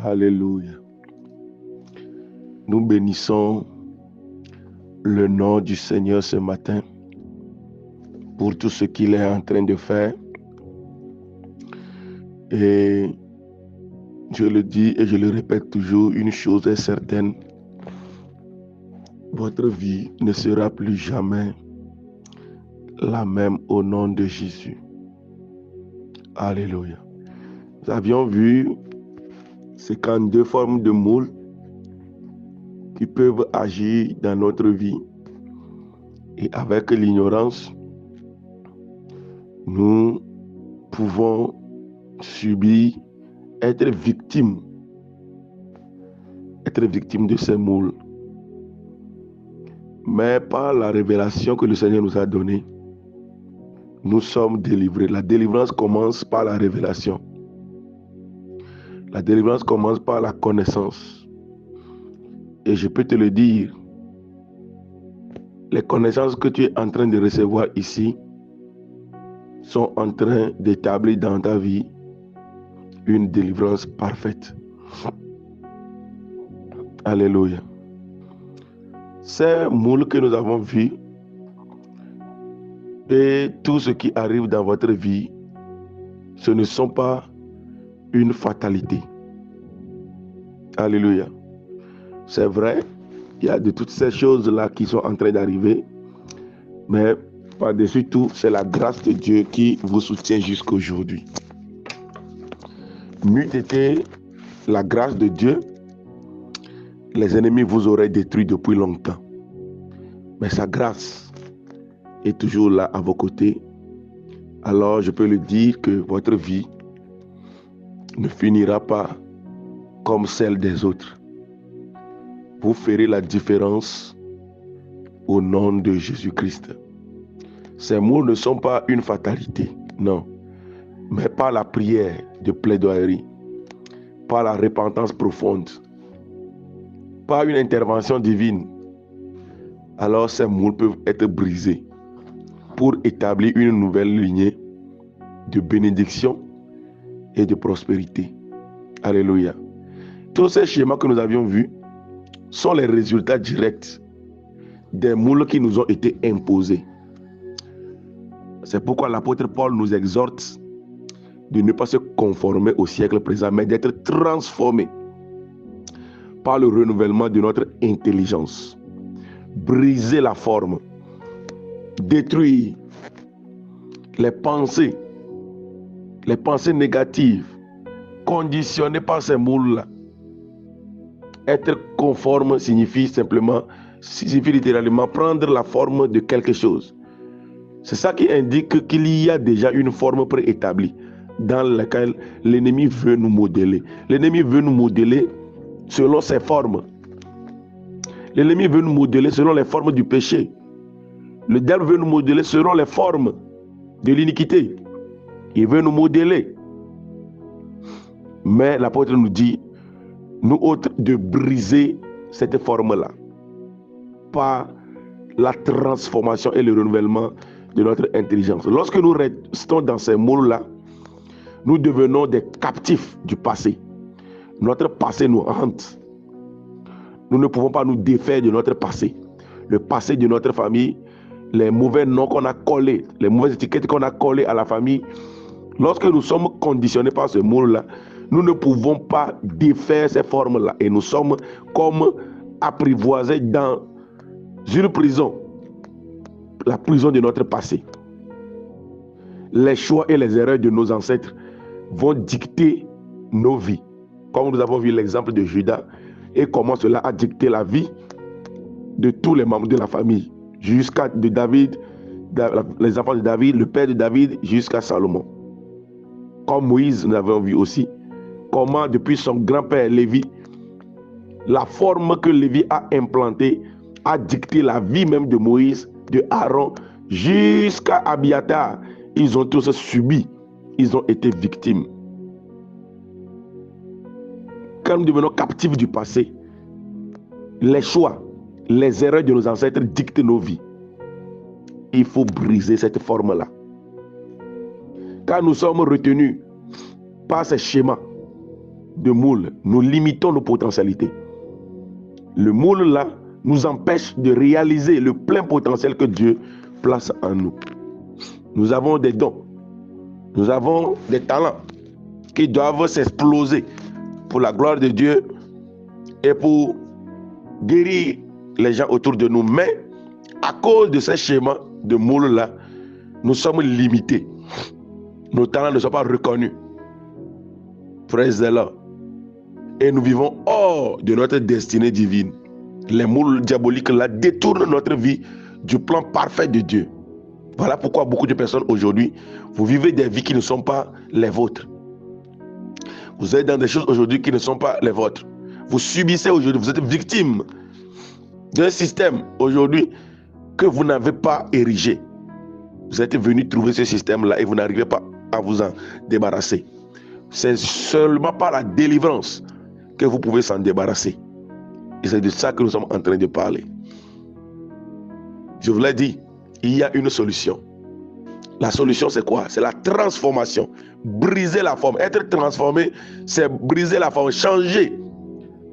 Alléluia. Nous bénissons le nom du Seigneur ce matin pour tout ce qu'il est en train de faire. Et je le dis et je le répète toujours, une chose est certaine, votre vie ne sera plus jamais la même au nom de Jésus. Alléluia. Nous avions vu ces 42 formes de moules qui peuvent agir dans notre vie. Et avec l'ignorance, nous pouvons subir, être victimes de ces moules. Mais par la révélation que le Seigneur nous a donnée, nous sommes délivrés. La délivrance commence par la révélation. La délivrance commence par la connaissance. Et je peux te le dire, les connaissances que tu es en train de recevoir ici sont en train d'établir dans ta vie une délivrance parfaite. Alléluia. Ces moules que nous avons vus et tout ce qui arrive dans votre vie, ce ne sont pas une fatalité. Alléluia. C'est vrai, il y a de toutes ces choses-là qui sont en train d'arriver, mais par-dessus tout, c'est la grâce de Dieu qui vous soutient jusqu'à aujourd'hui. N'eût été la grâce de Dieu, les ennemis vous auraient détruit depuis longtemps. Mais sa grâce est toujours là à vos côtés. Alors je peux le dire que votre vie ne finira pas comme celle des autres. Vous ferez la différence au nom de Jésus-Christ. Ces mots ne sont pas une fatalité, non, mais par la prière de plaidoirie, par la repentance profonde, par une intervention divine. Alors ces moules peuvent être brisés pour établir une nouvelle lignée de bénédiction et de prospérité. Alléluia. Tous ces schémas que nous avions vus sont les résultats directs des moules qui nous ont été imposés. C'est pourquoi l'apôtre Paul nous exhorte de ne pas se conformer au siècle présent, mais d'être transformés par le renouvellement de notre intelligence. Briser la forme, détruire les pensées négatives, conditionnées par ces moules-là. Être conforme signifie littéralement prendre la forme de quelque chose. C'est ça qui indique qu'il y a déjà une forme préétablie dans laquelle l'ennemi veut nous modeler. L'ennemi veut nous modeler selon ses formes. L'ennemi veut nous modeler selon les formes du péché. Le diable veut nous modeler selon les formes de l'iniquité. Il veut nous modeler. Mais l'apôtre nous dit, nous autres, de briser cette forme-là par la transformation et le renouvellement de notre intelligence. Lorsque nous restons dans ces moules-là, nous devenons des captifs du passé. Notre passé nous hante. Nous ne pouvons pas nous défaire de notre passé. Le passé de notre famille, les mauvais noms qu'on a collés, les mauvaises étiquettes qu'on a collées à la famille. Lorsque nous sommes conditionnés par ce moule-là, nous ne pouvons pas défaire ces formes-là. Et nous sommes comme apprivoisés dans une prison. La prison de notre passé. Les choix et les erreurs de nos ancêtres vont dicter nos vies. Comme nous avons vu l'exemple de Judas et comment cela a dicté la vie de tous les membres de la famille, jusqu'à de David, les enfants de David, le père de David, jusqu'à Salomon. Comme Moïse, nous avons vu aussi comment depuis son grand-père Lévi, la forme que Lévi a implantée a dicté la vie même de Moïse, de Aaron, jusqu'à Abiatar. Ils ont tous subi, ils ont été victimes. Quand nous devenons captifs du passé, les choix, les erreurs de nos ancêtres dictent nos vies. Il faut briser cette forme-là. Quand nous sommes retenus par ces schémas, de moule, nous limitons nos potentialités. Le moule là nous empêche de réaliser le plein potentiel que Dieu place en nous. Nous avons des dons, nous avons des talents qui doivent s'exploser pour la gloire de Dieu et pour guérir les gens autour de nous. Mais à cause de ces schémas de moule là, nous sommes limités. Nos talents ne sont pas reconnus. Praise the Lord. Et nous vivons hors de notre destinée divine. Les moules diaboliques là détournent notre vie du plan parfait de Dieu. Voilà pourquoi beaucoup de personnes aujourd'hui, vous vivez des vies qui ne sont pas les vôtres. Vous êtes dans des choses aujourd'hui qui ne sont pas les vôtres. Vous subissez aujourd'hui, vous êtes victime d'un système aujourd'hui que vous n'avez pas érigé. Vous êtes venu trouver ce système-là et vous n'arrivez pas à vous en débarrasser. C'est seulement par la délivrance que vous pouvez s'en débarrasser. Et c'est de ça que nous sommes en train de parler. Je vous l'ai dit, il y a une solution. La solution, c'est quoi? C'est la transformation. Briser la forme. Être transformé, c'est briser la forme, changer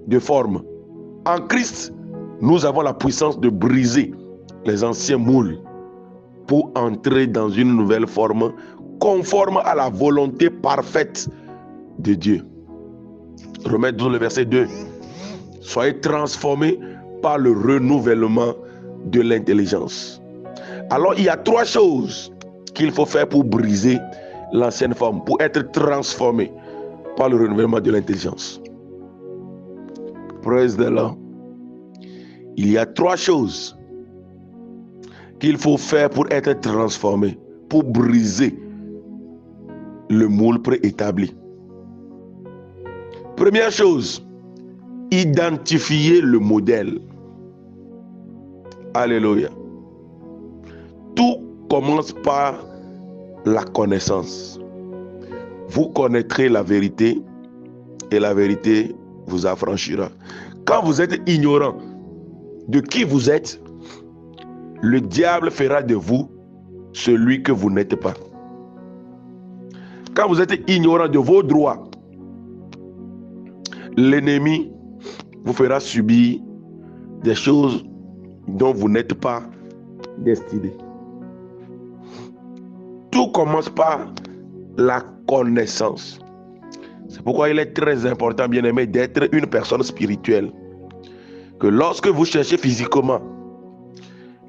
de forme. En Christ, nous avons la puissance de briser les anciens moules pour entrer dans une nouvelle forme conforme à la volonté parfaite de Dieu. Romains 12, le verset 2. Soyez transformés par le renouvellement de l'intelligence. Alors, il y a 3 choses qu'il faut faire pour briser l'ancienne forme, pour être transformé par le renouvellement de l'intelligence. Praise the Lord. Il y a 3 choses qu'il faut faire pour être transformé, pour briser le moule préétabli. Première chose, identifier le modèle. Alléluia. Tout commence par la connaissance. Vous connaîtrez la vérité et la vérité vous affranchira. Quand vous êtes ignorant de qui vous êtes, le diable fera de vous celui que vous n'êtes pas. Quand vous êtes ignorant de vos droits, l'ennemi vous fera subir des choses dont vous n'êtes pas destiné. Tout commence par la connaissance. C'est pourquoi il est très important, bien aimé, d'être une personne spirituelle. Que lorsque vous cherchez physiquement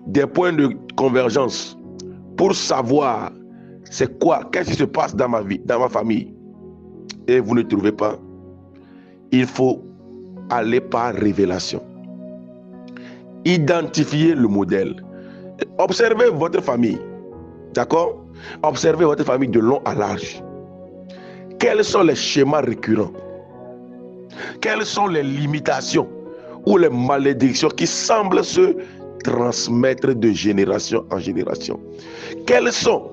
des points de convergence pour savoir c'est quoi, qu'est-ce qui se passe dans ma vie, dans ma famille, et vous ne trouvez pas, il faut aller par révélation. Identifiez le modèle. Observez votre famille. D'accord? Observez votre famille de long à large. Quels sont les schémas récurrents? Quelles sont les limitations ou les malédictions qui semblent se transmettre de génération en génération? Quelles sont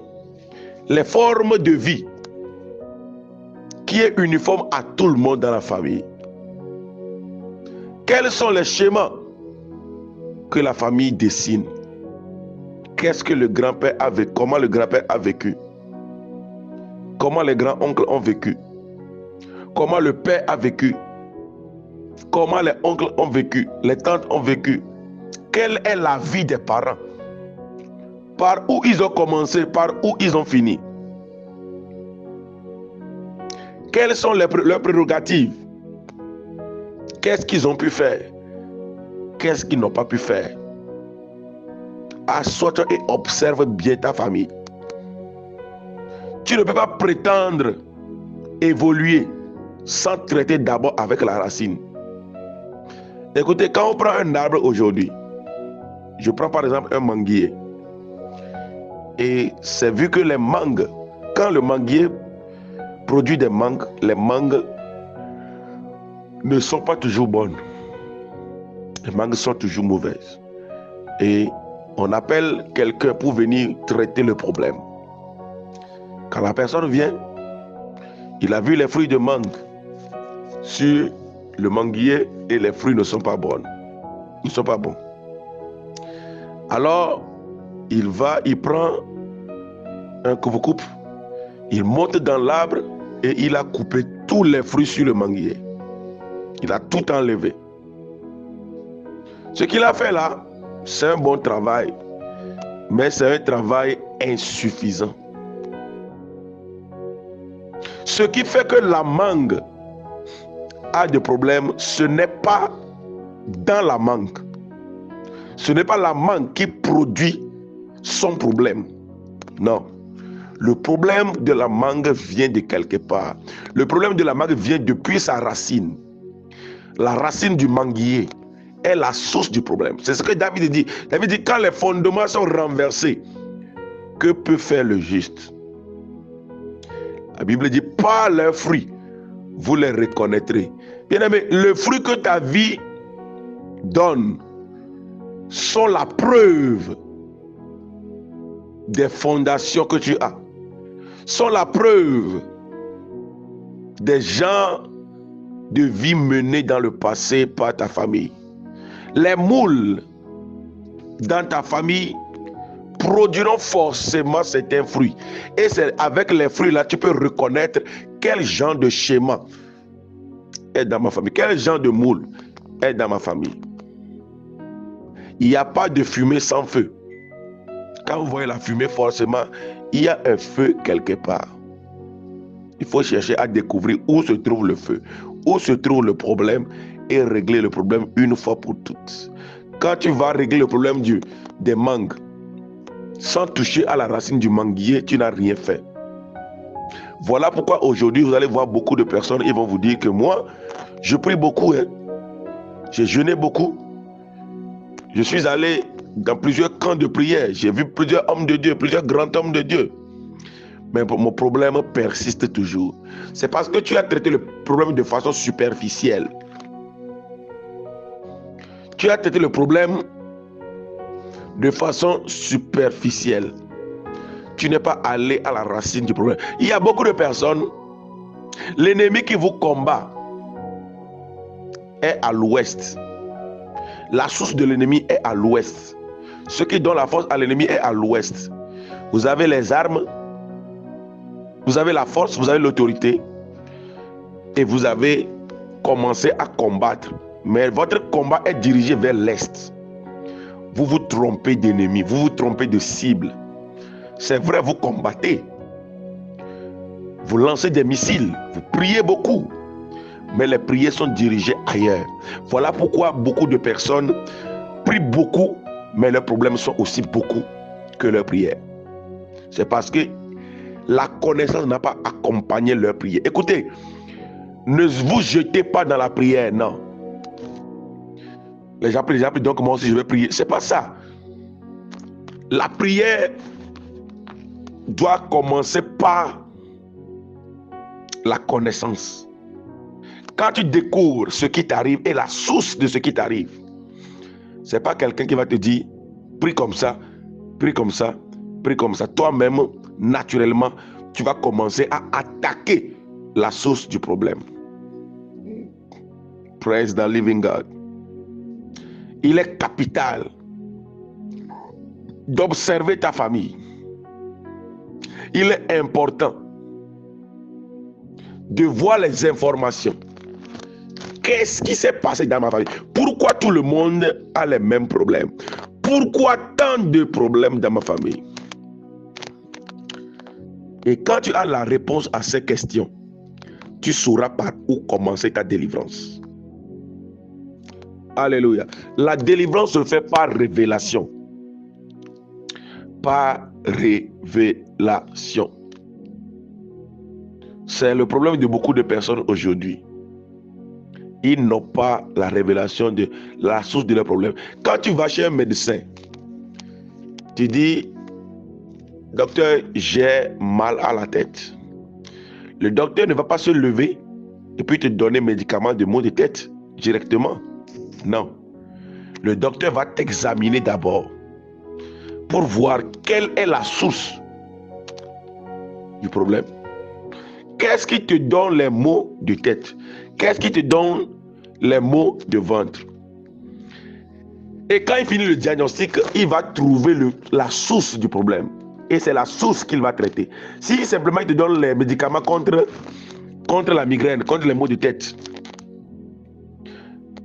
les formes de vie qui est uniforme à tout le monde dans la famille? Quels sont les schémas que la famille dessine? Qu'est-ce que le grand-père a vécu? Comment le grand-père a vécu? Comment les grands-oncles ont vécu? Comment le père a vécu? Comment les oncles ont vécu? Les tantes ont vécu? Quelle est la vie des parents? Par où ils ont commencé? Par où ils ont fini? Quelles sont leurs prérogatives? Qu'est-ce qu'ils ont pu faire? Qu'est-ce qu'ils n'ont pas pu faire? Assois-toi et observe bien ta famille. Tu ne peux pas prétendre évoluer sans traiter d'abord avec la racine. Écoutez, quand on prend un arbre aujourd'hui, je prends par exemple un manguier, et c'est vu que les mangues, quand le manguier produit des mangues, les mangues ne sont pas toujours bonnes. Les mangues sont toujours mauvaises. Et on appelle quelqu'un pour venir traiter le problème. Quand la personne vient, il a vu les fruits de mangue sur le manguier et les fruits ne sont pas bons. Ils ne sont pas bons. Alors, il prend un coupe-coupe, il monte dans l'arbre et il a coupé tous les fruits sur le manguier. Il a tout enlevé. Ce qu'il a fait là, c'est un bon travail, mais c'est un travail insuffisant. Ce qui fait que la mangue a des problèmes, ce n'est pas dans la mangue. Ce n'est pas la mangue qui produit son problème. Non. Le problème de la mangue vient de quelque part. Le problème de la mangue vient depuis sa racine. La racine du manguier est la source du problème. C'est ce que David dit. David dit, quand les fondements sont renversés, que peut faire le juste? La Bible dit, par leurs fruits, vous les reconnaîtrez. Bien-aimé, le fruit que ta vie donne sont la preuve des fondations que tu as, sont la preuve des gens de vie menée dans le passé par ta famille. Les moules dans ta famille produiront forcément certains fruits. Et c'est avec les fruits là, tu peux reconnaître quel genre de schéma est dans ma famille, quel genre de moule est dans ma famille. Il n'y a pas de fumée sans feu. Quand vous voyez la fumée, forcément, il y a un feu quelque part. Il faut chercher à découvrir où se trouve le feu, où se trouve le problème et régler le problème une fois pour toutes. Quand tu vas régler le problème des mangues, sans toucher à la racine du manguier, tu n'as rien fait. Voilà pourquoi aujourd'hui, vous allez voir beaucoup de personnes, ils vont vous dire que moi, je prie beaucoup, hein. J'ai jeûné beaucoup. Je suis allé dans plusieurs camps de prière. J'ai vu plusieurs hommes de Dieu, plusieurs grands hommes de Dieu. Mais mon problème persiste toujours. C'est parce que tu as traité le problème de façon superficielle. Tu as traité le problème de façon superficielle. Tu n'es pas allé à la racine du problème. Il y a beaucoup de personnes, l'ennemi qui vous combat est à l'ouest. La source de l'ennemi est à l'ouest. Ce qui donne la force à l'ennemi est à l'ouest. Vous avez les armes, vous avez la force, vous avez l'autorité et vous avez commencé à combattre. Mais votre combat est dirigé vers l'est. Vous vous trompez d'ennemi, vous vous trompez de cible. C'est vrai, vous combattez. Vous lancez des missiles, vous priez beaucoup. Mais les prières sont dirigées ailleurs. Voilà pourquoi beaucoup de personnes prient beaucoup, mais leurs problèmes sont aussi beaucoup que leurs prières. C'est parce que la connaissance n'a pas accompagné leurs prières. Écoutez, ne vous jetez pas dans la prière, non. Les gens prient, donc moi aussi je vais prier. C'est pas ça. La prière doit commencer par la connaissance. Quand tu découvres ce qui t'arrive et la source de ce qui t'arrive, c'est pas quelqu'un qui va te dire prie comme ça, prie comme ça, prie comme ça. Toi-même, naturellement, tu vas commencer à attaquer la source du problème. Praise the living God. Il est capital d'observer ta famille. Il est important de voir les informations. Qu'est-ce qui s'est passé dans ma famille? Pourquoi tout le monde a les mêmes problèmes? Pourquoi tant de problèmes dans ma famille? Et quand tu as la réponse à ces questions, tu sauras par où commencer ta délivrance. Alléluia. La délivrance se fait par révélation. Par révélation. C'est le problème de beaucoup de personnes aujourd'hui. Ils n'ont pas la révélation de la source de leurs problèmes. Quand tu vas chez un médecin, tu dis, docteur, j'ai mal à la tête. Le docteur ne va pas se lever et puis te donner médicaments de maux de tête directement. Non. Le docteur va t'examiner d'abord pour voir quelle est la source du problème. Qu'est-ce qui te donne les maux de tête? Qu'est-ce qui te donne les maux de ventre? Et quand il finit le diagnostic, il va trouver la source du problème. Et c'est la source qu'il va traiter. Si simplement il te donne les médicaments contre contre la migraine, contre les maux de tête,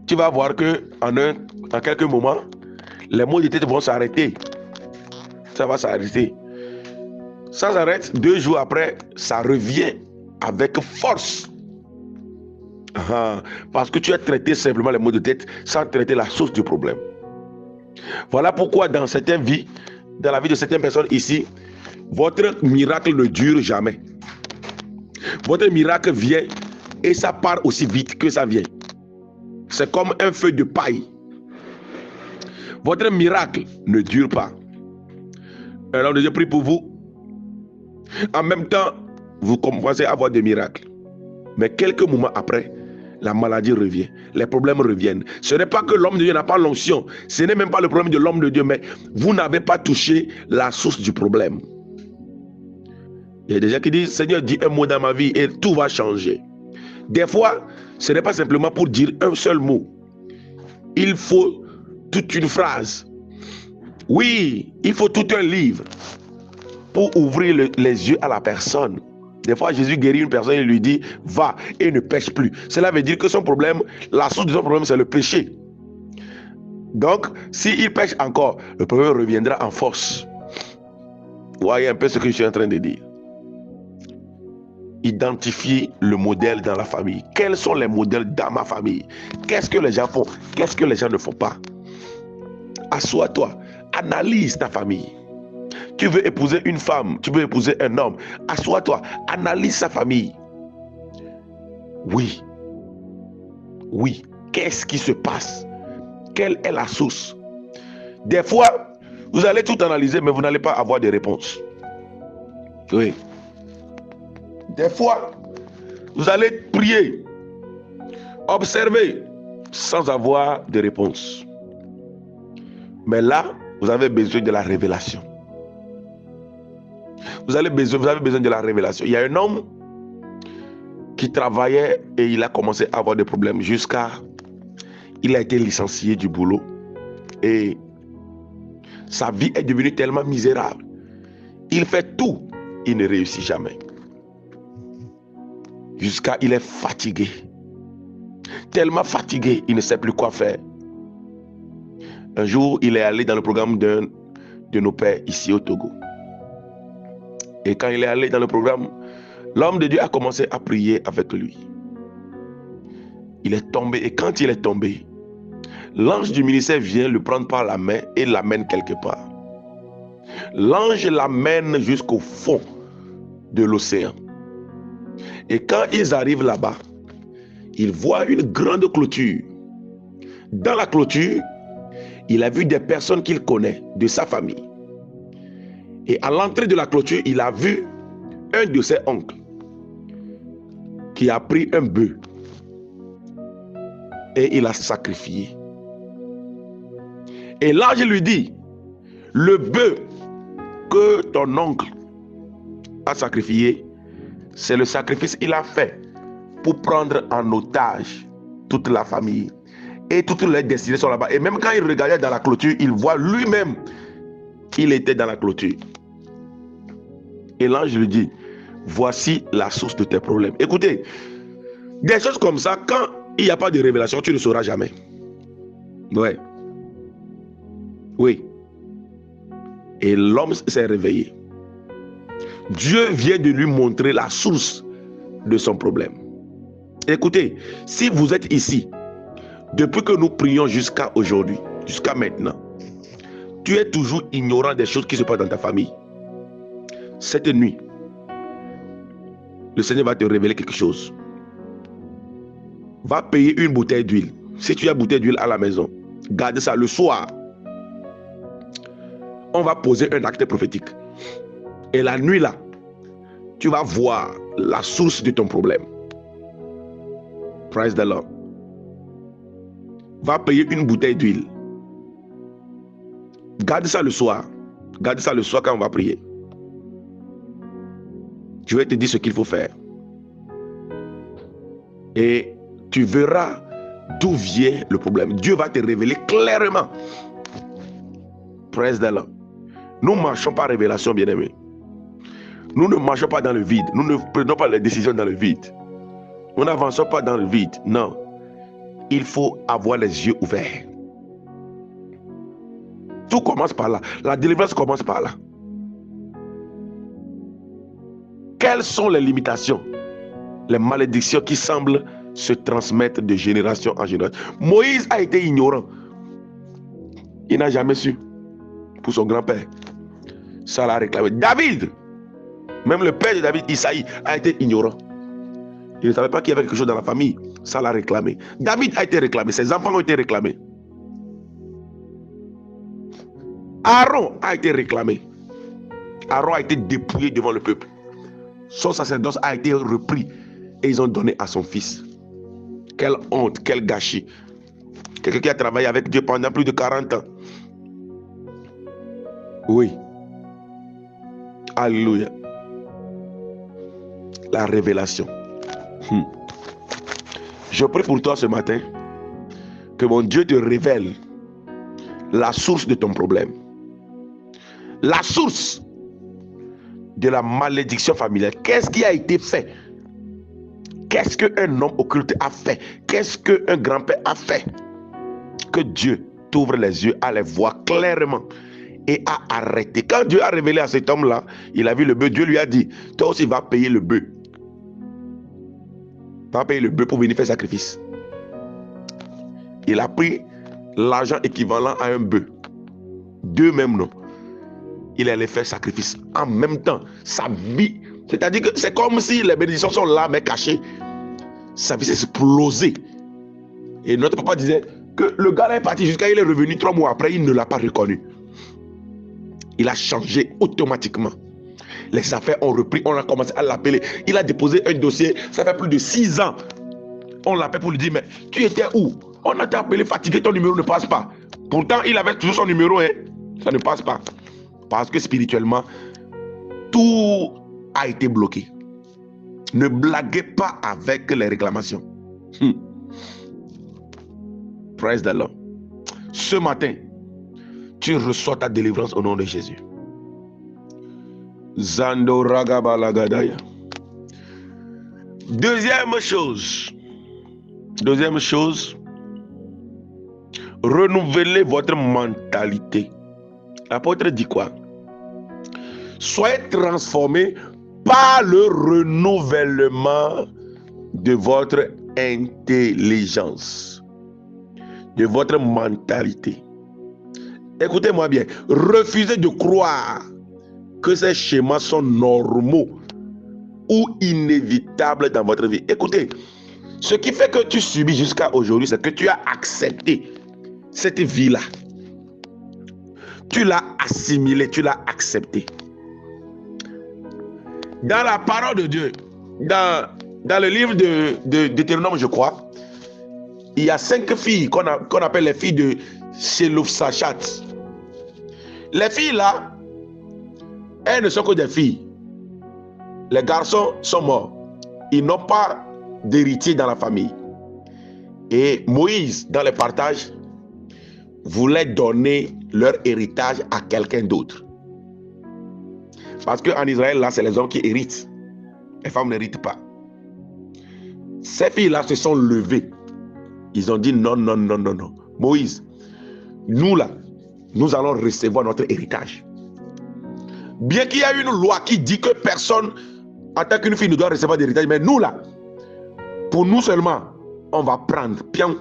tu vas voir que en quelques moments, les maux de tête vont s'arrêter. Ça va s'arrêter. Ça s'arrête, 2 jours après, ça revient avec force. Parce que tu as traité simplement les maux de tête sans traiter la source du problème. Voilà pourquoi dans certaines vies, dans la vie de certaines personnes ici, votre miracle ne dure jamais. Votre miracle vient et ça part aussi vite que ça vient. C'est comme un feu de paille. Votre miracle ne dure pas. Alors je prie pour vous. En même temps, vous commencez à avoir des miracles. Mais quelques moments après, la maladie revient. Les problèmes reviennent. Ce n'est pas que l'homme de Dieu n'a pas l'onction. Ce n'est même pas le problème de l'homme de Dieu, mais vous n'avez pas touché la source du problème. Il y a des gens qui disent, Seigneur, dis un mot dans ma vie et tout va changer. Des fois, ce n'est pas simplement pour dire un seul mot. Il faut toute une phrase. Oui, il faut tout un livre pour ouvrir les yeux à la personne. Des fois, Jésus guérit une personne et lui dit, va et ne pêche plus. Cela veut dire que son problème, la source de son problème, c'est le péché. Donc, s'il pêche encore, le problème reviendra en force. Vous voyez un peu ce que je suis en train de dire. Identifier le modèle dans la famille. Quels sont les modèles dans ma famille? Qu'est-ce que les gens font? Qu'est-ce que les gens ne font pas? Assois-toi, analyse ta famille. Tu veux épouser une femme, tu veux épouser un homme. Assois-toi, analyse sa famille. Oui. Oui. Qu'est-ce qui se passe? Quelle est la source? Des fois, vous allez tout analyser, mais vous n'allez pas avoir de réponse. Oui. Des fois, vous allez prier, observer, sans avoir de réponse. Mais là, vous avez besoin de la révélation. Vous avez besoin de la révélation. Il y a un homme qui travaillait et il a commencé à avoir des problèmes jusqu'à... Il a été licencié du boulot et sa vie est devenue tellement misérable. Il fait tout, il ne réussit jamais. Jusqu'à il est fatigué. Tellement fatigué, il ne sait plus quoi faire. Un jour, il est allé dans le programme d'un de nos pères ici au Togo. Et quand il est allé dans le programme, l'homme de Dieu a commencé à prier avec lui. Il est tombé et quand il est tombé, l'ange du ministère vient le prendre par la main et l'amène quelque part. L'ange l'amène jusqu'au fond de l'océan. Et quand ils arrivent là-bas, ils voient une grande clôture. Dans la clôture, il a vu des personnes qu'il connaît, de sa famille. Et à l'entrée de la clôture, il a vu un de ses oncles qui a pris un bœuf et il a sacrifié. Et l'ange lui dit, le bœuf que ton oncle a sacrifié, c'est le sacrifice qu'il a fait pour prendre en otage toute la famille. Et toutes les destinées sont là-bas. Et même quand il regardait dans la clôture, il voit lui-même qu'il était dans la clôture. Et l'ange lui dit, voici la source de tes problèmes. Écoutez, des choses comme ça, quand il n'y a pas de révélation, tu ne sauras jamais. Ouais. Oui. Et l'homme s'est réveillé. Dieu vient de lui montrer la source de son problème. Écoutez, si vous êtes ici, depuis que nous prions jusqu'à aujourd'hui, jusqu'à maintenant, tu es toujours ignorant des choses qui se passent dans ta famille. Cette nuit, le Seigneur va te révéler quelque chose. Va payer une bouteille d'huile. Si tu as une bouteille d'huile à la maison, garde ça le soir. On va poser un acte prophétique. Et la nuit là, tu vas voir la source de ton problème. Praise the Lord. Va payer une bouteille d'huile. Garde ça le soir. Garde ça le soir quand on va prier. Je vais te dire ce qu'il faut faire. Et tu verras d'où vient le problème. Dieu va te révéler clairement. Praise the Lord. Nous ne marchons pas révélation, bien-aimés. Nous ne marchons pas dans le vide. Nous ne prenons pas les décisions dans le vide. Nous n'avançons pas dans le vide. Non. Il faut avoir les yeux ouverts. Tout commence par là. La délivrance commence par là. Quelles sont les limitations, les malédictions qui semblent se transmettre de génération en génération? Moïse a été ignorant. Il n'a jamais su. Pour son grand-père. Ça l'a réclamé. David, même le père de David, Isaïe, a été ignorant. Il ne savait pas qu'il y avait quelque chose dans la famille. Ça l'a réclamé. David a été réclamé. Ses enfants ont été réclamés. Aaron a été réclamé. Aaron a été dépouillé devant le peuple. Son sacerdoce a été repris et ils ont donné à son fils. Quelle honte, quel gâchis. Quelqu'un qui a travaillé avec Dieu pendant plus de 40 ans. Oui. Alléluia. La révélation. Je prie pour toi ce matin que mon Dieu te révèle la source de ton problème. La source de la malédiction familiale. Qu'est-ce qui a été fait? Qu'est-ce qu'un homme occulte a fait? Qu'est-ce qu'un grand-père a fait? Que Dieu t'ouvre les yeux à les voir clairement et à arrêter. Quand Dieu a révélé à cet homme-là, il a vu le bœuf, Dieu lui a dit, toi aussi va payer le bœuf. Va payer le bœuf pour venir faire sacrifice. Il a pris l'argent équivalent à un bœuf. Deux mêmes noms. Il allait faire sacrifice en même temps. Sa vie, c'est-à-dire que c'est comme si les bénédictions sont là mais cachées. Sa vie s'est explosée. Et notre papa disait que le gars est parti jusqu'à il est revenu 3 mois après, il ne l'a pas reconnu. Il a changé automatiquement. Les affaires ont repris, on a commencé à l'appeler. Il a déposé un dossier, ça fait plus de 6 ans. On l'appelle pour lui dire, mais tu étais où? On a appelé fatigué, ton numéro ne passe pas. Pourtant, il avait toujours son numéro, hein. Ça ne passe pas. Parce que spirituellement, tout a été bloqué. Ne blaguez pas avec les réclamations. Praise the Lord. Ce matin, tu reçois ta délivrance au nom de Jésus. Zando Ragabalagadaya. Deuxième chose, renouvelez votre mentalité. L'apôtre dit quoi? Soyez transformés par le renouvellement de votre intelligence, de votre mentalité. Écoutez-moi bien, refusez de croire que ces schémas sont normaux ou inévitables dans votre vie. Écoutez, ce qui fait que tu subis jusqu'à aujourd'hui, c'est que tu as accepté cette vie-là. Tu l'as assimilé, tu l'as accepté. Dans la parole de Dieu, dans le livre de Deutéronome, je crois, il y a 5 filles qu'on appelle les filles de Shelophsachat. Les filles là, elles ne sont que des filles. Les garçons sont morts. Ils n'ont pas d'héritier dans la famille. Et Moïse, dans le partage, voulait donner leur héritage à quelqu'un d'autre. Parce qu'en Israël, là, c'est les hommes qui héritent. Les femmes n'héritent pas. Ces filles-là se sont levées. Ils ont dit non, non, non, non, non. Moïse, nous là, nous allons recevoir notre héritage. Bien qu'il y ait une loi qui dit que personne, en tant qu'une fille, ne doit recevoir d'héritage, mais nous là, pour nous seulement, on va prendre. Pion.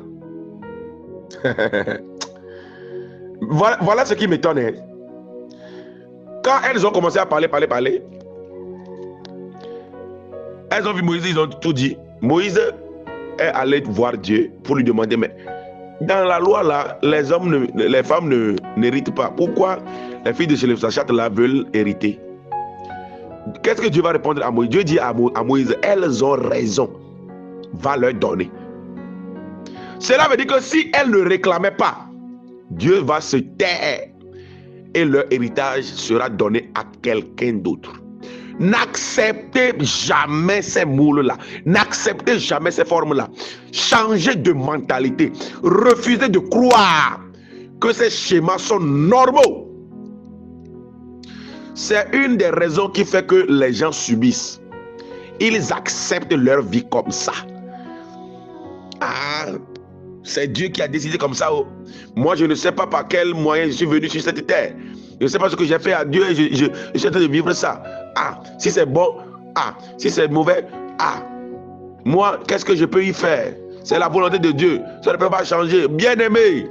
Voilà ce qui m'étonne. Hein. Quand elles ont commencé à parler, elles ont vu Moïse, ils ont tout dit. Moïse est allé voir Dieu pour lui demander, mais dans la loi là, les femmes n'héritent pas. Pourquoi les filles de Shelophsachat là veulent hériter? Qu'est-ce que Dieu va répondre à Moïse? Dieu dit à Moïse, elles ont raison, va leur donner. Cela veut dire que si elles ne réclamaient pas, Dieu va se taire et leur héritage sera donné à quelqu'un d'autre. N'acceptez jamais ces moules-là. N'acceptez jamais ces formes-là. Changez de mentalité. Refusez de croire que ces schémas sont normaux. C'est une des raisons qui fait que les gens subissent. Ils acceptent leur vie comme ça. c'est Dieu qui a décidé comme ça. Oh. Moi, je ne sais pas par quel moyen je suis venu sur cette terre. Je ne sais pas ce que j'ai fait à Dieu et je suis en train de vivre ça. Si c'est bon, si c'est mauvais, moi, qu'est-ce que je peux y faire? C'est la volonté de Dieu. Ça ne peut pas changer. Bien-aimé,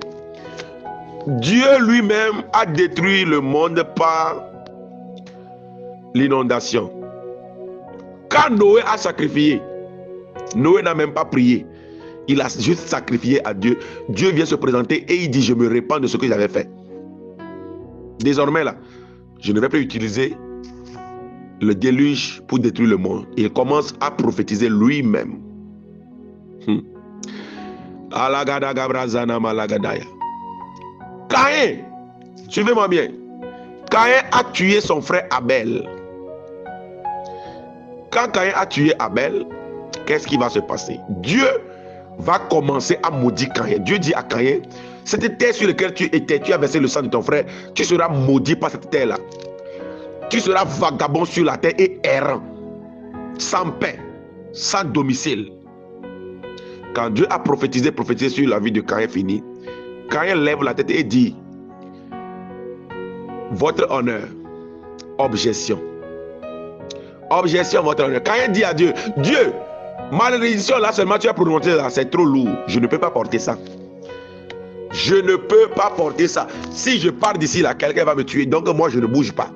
Dieu lui-même a détruit le monde par l'inondation. Quand Noé a sacrifié, Noé n'a même pas prié. Il a juste sacrifié à Dieu. Dieu vient se présenter et il dit, je me répands de ce que j'avais fait. Désormais là, je ne vais plus utiliser le déluge pour détruire le monde. Il commence à prophétiser lui-même. Caïn, suivez-moi bien. Caïn a tué son frère Abel. Quand Caïn a tué Abel, qu'est-ce qui va se passer? Dieu va commencer à maudire Caïn. Dieu dit à Caïn, cette terre sur laquelle tu étais, tu as versé le sang de ton frère, tu seras maudit par cette terre-là. Tu seras vagabond sur la terre et errant, sans paix, sans domicile. Quand Dieu a prophétisé sur la vie de Caïn fini, Caïn lève la tête et dit, votre honneur, objection. Objection, votre honneur. Caïn dit à Dieu, Dieu, malédiction là seulement tu as prononcé là, c'est trop lourd. Je ne peux pas porter ça. Je ne peux pas porter ça. Si je pars d'ici là, quelqu'un va me tuer. Donc moi je ne bouge pas.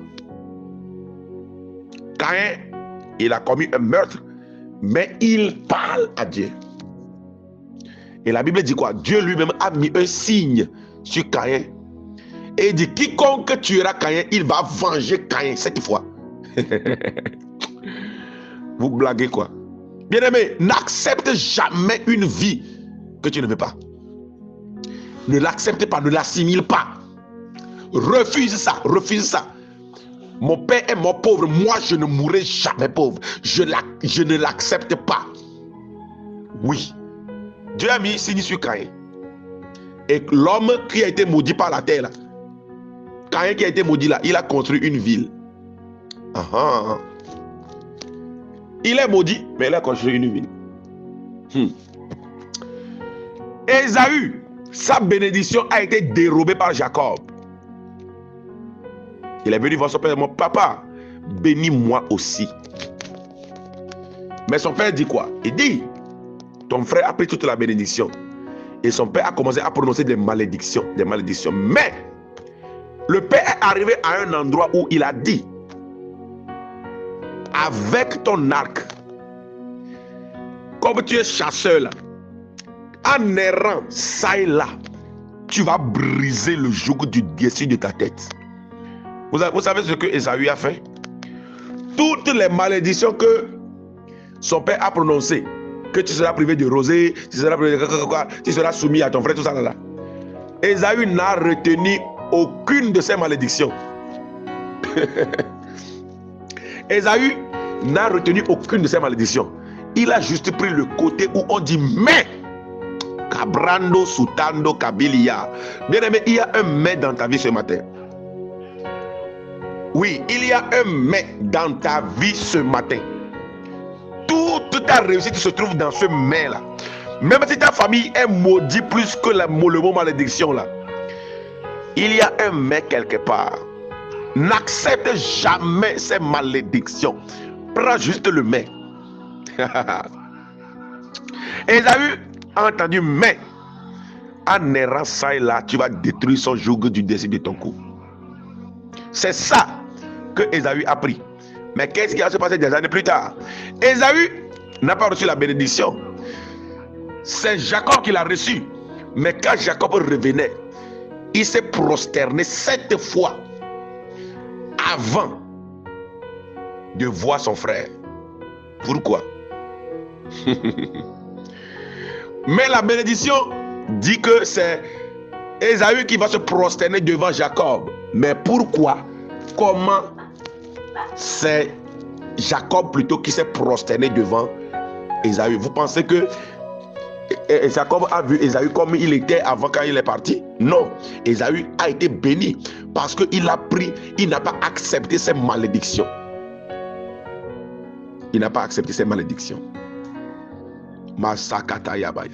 Caïn, il a commis un meurtre, mais il parle à Dieu. Et la Bible dit quoi? Dieu lui-même a mis un signe sur Caïn. Et il dit, quiconque tuera Caïn, il va venger Caïn cette fois. Vous blaguez quoi? Bien-aimé, n'accepte jamais une vie que tu ne veux pas. Ne l'accepte pas, ne l'assimile pas. Refuse ça, refuse ça. Mon père est mort pauvre, moi je ne mourrai jamais pauvre. Je ne l'accepte pas. Oui. Dieu a mis signe sur Caïn. Et l'homme qui a été maudit par la terre, là, Caïn qui a été maudit là, il a construit une ville. Il est maudit, mais il a construit une ville. Ésaü, sa bénédiction a été dérobée par Jacob. Il est venu voir son père, mon papa, bénis-moi aussi. Mais son père dit quoi? Il dit, ton frère a pris toute la bénédiction. Et son père a commencé à prononcer des malédictions. Mais, le père est arrivé à un endroit où il a dit, avec ton arc, comme tu es chasseur là, en errant ça et là, tu vas briser le joug du dessus de ta tête. Vous savez ce que Ésaü a fait? Toutes les malédictions que son père a prononcées, que tu seras privé de rosée, tu seras soumis à ton frère, tout ça là. Ésaü n'a retenu aucune de ces malédictions. Ésaü n'a retenu aucune de ces malédictions. Il a juste pris le côté où on dit mais. Cabrando, Soutando, Kabilia. Bien aimé, il y a un mais dans ta vie ce matin. Oui, il y a un mais dans ta vie ce matin. Toute ta réussite se trouve dans ce mais là. Même si ta famille est maudite plus que le mot malédiction là, il y a un mais quelque part. N'accepte jamais ces malédictions. Prends juste le mais. Ésaü a entendu mais. En errant ça et là, tu vas détruire son joug du dessus de ton cou. C'est ça que Ésaü a pris. Mais qu'est-ce qui va se passer des années plus tard? Ésaü n'a pas reçu la bénédiction. C'est Jacob qui l'a reçu. Mais quand Jacob revenait, il s'est prosterné 7 fois avant de voir son frère. Pourquoi? Mais la bénédiction dit que c'est Ésaü qui va se prosterner devant Jacob. Mais pourquoi? Comment? C'est Jacob plutôt qui s'est prosterné devant Ésaü. Vous pensez que Jacob a vu Ésaü comme il était avant quand il est parti? Non. Ésaü a été béni parce qu'il a pris, il n'a pas accepté ses malédictions. Il n'a pas accepté ses malédictions. Masakata Yabaya.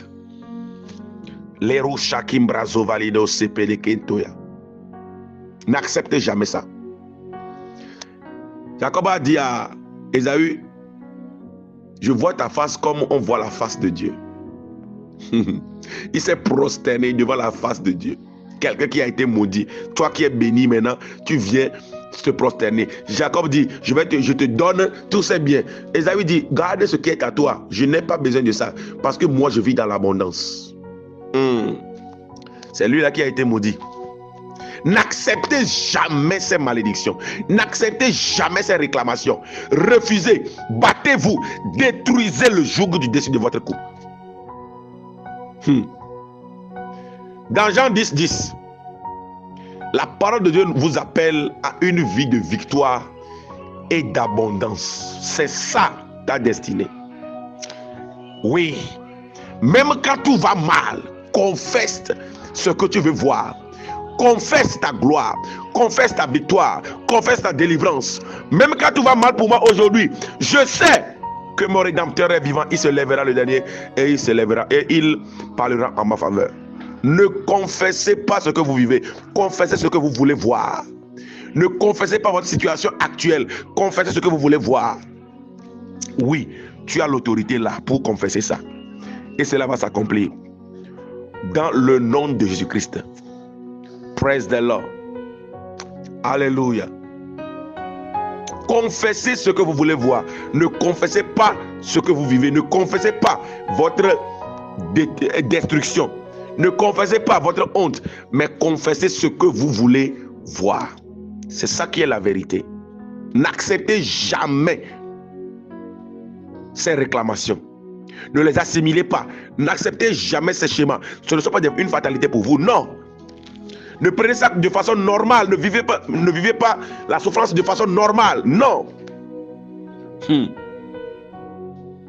Les Rouchakim Brazo Valido Sepele Kentoya. N'acceptez jamais ça. Jacob a dit à Ésaü, je vois ta face comme on voit la face de Dieu. Il s'est prosterné devant la face de Dieu. Quelqu'un qui a été maudit. Toi qui es béni maintenant, tu viens te prosterner. Jacob dit, je te donne tous ces biens. Ésaü dit, garde ce qui est à toi. Je n'ai pas besoin de ça. Parce que moi, je vis dans l'abondance. C'est lui là qui a été maudit. N'acceptez jamais ces malédictions. N'acceptez jamais ces réclamations. Refusez, battez-vous, détruisez le joug du dessus de votre cou. Dans Jean 10, 10, la parole de Dieu vous appelle à une vie de victoire et d'abondance. C'est ça ta destinée. Oui, même quand tout va mal, confesse ce que tu veux voir. Confesse ta gloire, confesse ta victoire, confesse ta délivrance. Même quand tout va mal pour moi aujourd'hui, je sais que mon Rédempteur est vivant. Il se lèvera le dernier et il se lèvera et il parlera en ma faveur. Ne confessez pas ce que vous vivez, confessez ce que vous voulez voir. Ne confessez pas votre situation actuelle, confessez ce que vous voulez voir. Oui, tu as l'autorité là pour confesser ça. Et cela va s'accomplir. Dans le nom de Jésus-Christ. Praise the Lord. Alléluia. Confessez ce que vous voulez voir. Ne confessez pas ce que vous vivez. Ne confessez pas votre destruction. Ne confessez pas votre honte. Mais confessez ce que vous voulez voir. C'est ça qui est la vérité. N'acceptez jamais ces réclamations. Ne les assimilez pas. N'acceptez jamais ces schémas. Ce ne sont pas une fatalité pour vous. Non. Ne prenez ça de façon normale. Ne vivez pas la souffrance de façon normale. Non.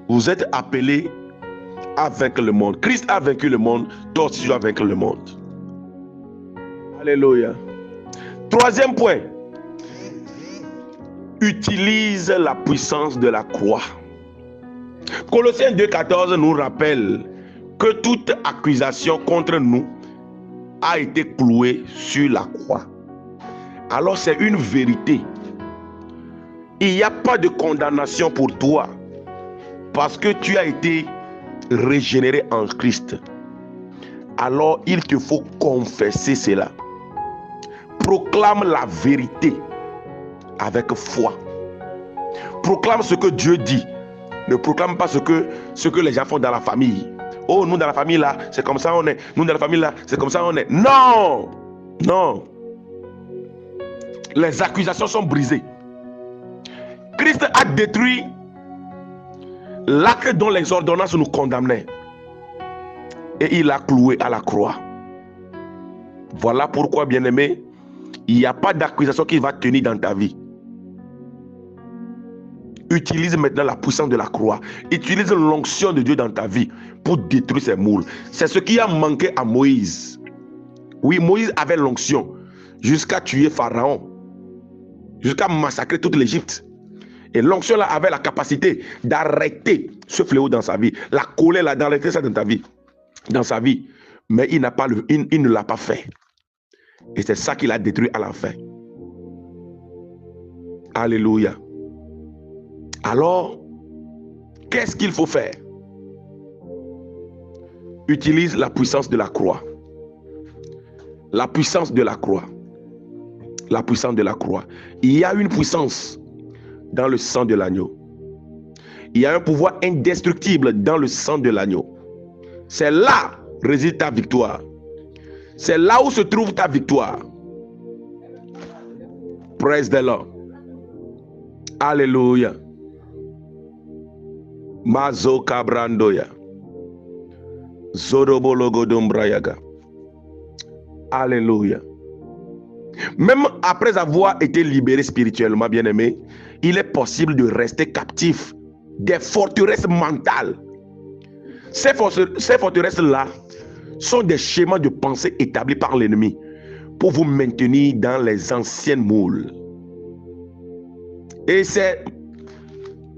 Vous êtes appelés à vaincre le monde. Christ a vaincu le monde. Toi aussi tu dois vaincre le monde. Alléluia. Troisième point. Utilise la puissance de la croix. Colossiens 2,14 nous rappelle que toute accusation contre nous a été clouée sur la croix. Alors c'est une vérité. Il n'y a pas de condamnation pour toi parce que tu as été régénéré en Christ. Alors il te faut confesser cela. Proclame la vérité avec foi. Proclame ce que Dieu dit. Ne proclame pas ce que les gens font dans la famille. Oh, nous dans la famille là, c'est comme ça on est. Nous dans la famille là, c'est comme ça on est. Non! Non! Les accusations sont brisées. Christ a détruit l'acte dont les ordonnances nous condamnaient. Et il l'a cloué à la croix. Voilà pourquoi, bien-aimé, il n'y a pas d'accusation qui va tenir dans ta vie. Utilise maintenant la puissance de la croix. Utilise l'onction de Dieu dans ta vie pour détruire ces moules. C'est ce qui a manqué à Moïse. Oui, Moïse avait l'onction jusqu'à tuer Pharaon, jusqu'à massacrer toute l'Égypte. Et l'onction là avait la capacité d'arrêter ce fléau dans sa vie. La colère là, d'arrêter ça dans ta vie, dans sa vie. Mais il ne l'a pas fait. Et c'est ça qu'il a détruit à la fin. Alléluia. Alors, qu'est-ce qu'il faut faire? Utilise la puissance de la croix. La puissance de la croix. La puissance de la croix. Il y a une puissance dans le sang de l'agneau. Il y a un pouvoir indestructible dans le sang de l'agneau. C'est là réside ta victoire. C'est là où se trouve ta victoire. Praise the Lord. Alléluia. Mazo kabrandoya. Zodobologodombrayaga. Alléluia. Même après avoir été libéré spirituellement, bien-aimé, il est possible de rester captif des forteresses mentales. Ces forteresses-là sont des schémas de pensée établis par l'ennemi pour vous maintenir dans les anciennes moules. Et ces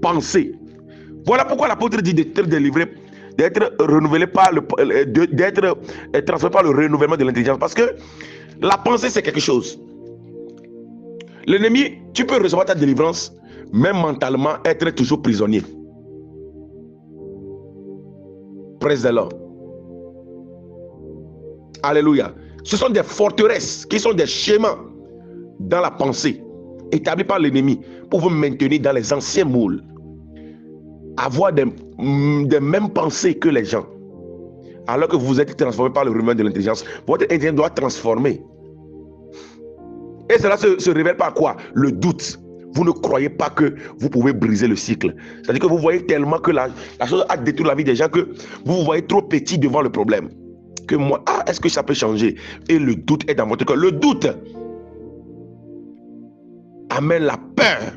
pensées, voilà pourquoi l'apôtre dit d'être délivré d'être renouvelé par d'être transformé par le renouvellement de l'intelligence. Parce que la pensée, c'est quelque chose. L'ennemi, tu peux recevoir ta délivrance, même mentalement, être toujours prisonnier. Praise the Lord. Alléluia. Ce sont des forteresses qui sont des schémas dans la pensée établis par l'ennemi pour vous maintenir dans les anciens moules. Avoir des mêmes pensées que les gens. Alors que vous êtes transformé par le renouvellement de l'intelligence, votre intelligence doit transformer. Et cela se révèle par quoi? Le doute. Vous ne croyez pas que vous pouvez briser le cycle. C'est-à-dire que vous voyez tellement que la chose a détruit la vie des gens que vous vous voyez trop petit devant le problème. Que moi, est-ce que ça peut changer? Et le doute est dans votre cœur. Le doute amène la peur.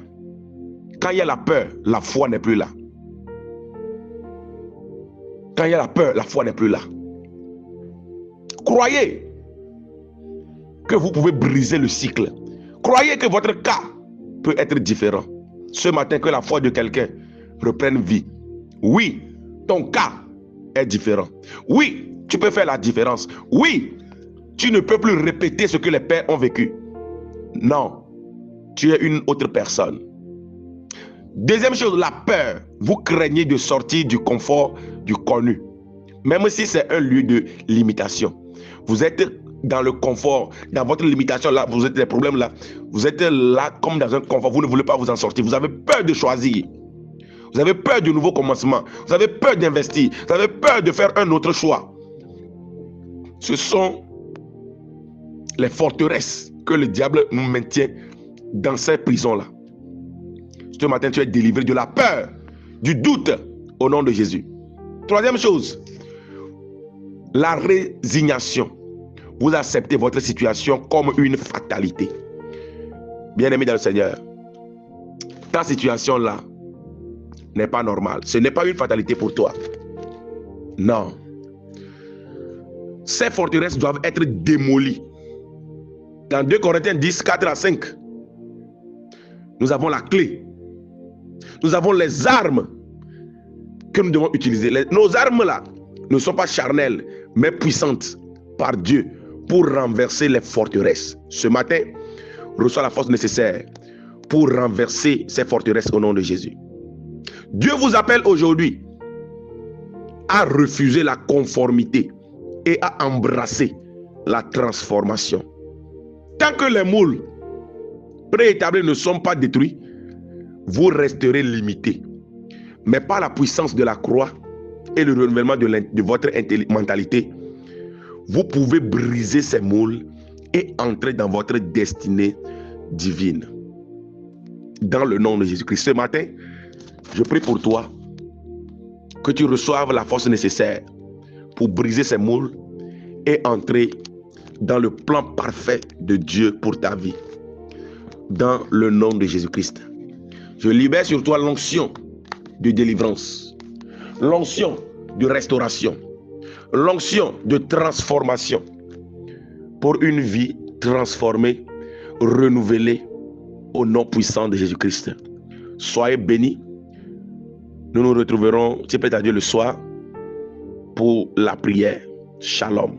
Quand il y a la peur, la foi n'est plus là. Quand il y a la peur, la foi n'est plus là. Croyez que vous pouvez briser le cycle. Croyez que votre cas peut être différent. Ce matin, que la foi de quelqu'un reprenne vie. Oui, ton cas est différent. Oui, tu peux faire la différence. Oui, tu ne peux plus répéter ce que les pères ont vécu. Non, tu es une autre personne. Deuxième chose, la peur. Vous craignez de sortir du confort du connu. Même si c'est un lieu de limitation. Vous êtes dans le confort, dans votre limitation là, vous êtes des problèmes là. Vous êtes là comme dans un confort. Vous ne voulez pas vous en sortir. Vous avez peur de choisir. Vous avez peur de nouveaux commencements. Vous avez peur d'investir. Vous avez peur de faire un autre choix. Ce sont les forteresses que le diable nous maintient dans ces prisons-là. Ce matin, tu es délivré de la peur, du doute au nom de Jésus. Troisième chose, la résignation. Vous acceptez votre situation comme une fatalité. Bien-aimé dans le Seigneur, ta situation-là n'est pas normale. Ce n'est pas une fatalité pour toi. Non. Ces forteresses doivent être démolies. Dans 2 Corinthiens 10, 4 à 5, nous avons la clé. Nous avons les armes que nous devons utiliser. Nos armes là ne sont pas charnelles, mais puissantes par Dieu pour renverser les forteresses. Ce matin, reçois la force nécessaire pour renverser ces forteresses au nom de Jésus. Dieu vous appelle aujourd'hui à refuser la conformité et à embrasser la transformation. Tant que les moules préétablis ne sont pas détruits, vous resterez limité. Mais par la puissance de la croix et le renouvellement de votre mentalité, vous pouvez briser ces moules et entrer dans votre destinée divine. Dans le nom de Jésus-Christ. Ce matin, je prie pour toi que tu reçoives la force nécessaire pour briser ces moules et entrer dans le plan parfait de Dieu pour ta vie. Dans le nom de Jésus-Christ. Je libère sur toi l'onction de délivrance, l'onction de restauration, l'onction de transformation pour une vie transformée, renouvelée au nom puissant de Jésus-Christ. Soyez bénis. Nous nous retrouverons, si peut-être à Dieu, le soir pour la prière. Shalom.